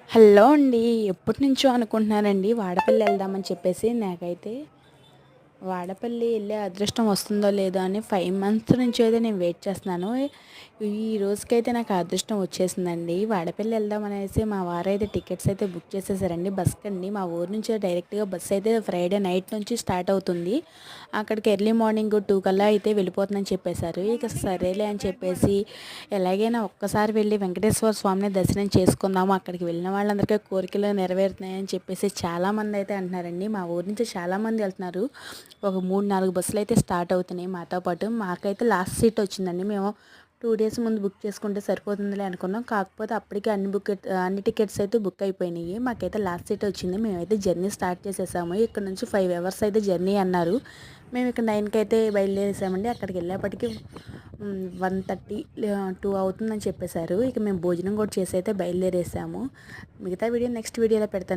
Hello అండి. ఎప్పటినుంచో అనుకుంటున్నానండి వాడపల్లి వెళ్దామని చెప్పేసి. నాకైతే వాడపల్లి వెళ్ళే అదృష్టం వస్తుందో లేదో అని 5 మంత్స్ నుంచి అయితే నేను వెయిట్ చేస్తున్నాను. ఈ రోజుకైతే నాకు ఆ అదృష్టం వచ్చేసిందండి. వాడపల్లి వెళ్దాం అనేసి మా వారైతే టికెట్స్ అయితే బుక్ చేసేసారండి బస్‌కండి. మా ఊరు నుంచి డైరెక్ట్‌గా బస్ అయితే ఫ్రైడే నైట్ నుంచి స్టార్ట్ అవుతుంది. అక్కడికి ఎర్లీ మార్నింగ్ 2 కల్లా అయితే వెళ్ళిపోతుందని చెప్పేశారు. ఇక సరేలే అని చెప్పేసి ఎలాగైనా ఒక్కసారి వెళ్ళి వెంకటేశ్వర స్వామిని దర్శనం చేసుకుందాము. అక్కడికి వెళ్ళిన వాళ్ళందరికీ కోరికలు నెరవేరుతున్నాయని చెప్పేసి చాలామంది అయితే అంటున్నారండి. మా ఊరు నుంచి చాలామంది వెళ్తున్నారు. ఒక 3, 4 బస్సులు అయితే స్టార్ట్ అవుతున్నాయి మాతో పాటు. మాకైతే లాస్ట్ సీట్ వచ్చిందండి. మేము 2 డేస్ ముందు బుక్ చేసుకుంటే సరిపోతుందిలే అనుకున్నాం. కాకపోతే అప్పటికే అన్ని టికెట్స్ అయితే బుక్ అయిపోయినాయి. మాకైతే లాస్ట్ సీట్ వచ్చింది. మేమైతే జర్నీ స్టార్ట్ చేసేసాము. ఇక్కడ నుంచి 5 అవర్స్ అయితే జర్నీ అన్నారు. మేము ఇక్కడ 9కి అయితే బయలుదేరేసామండి. అక్కడికి వెళ్ళేప్పటికి 1:30 2 అవుతుందని చెప్పేశారు. ఇక మేము భోజనం కూడా చేసి అయితే బయలుదేరేసాము. మిగతా వీడియో నెక్స్ట్ వీడియోలో పెడతాను.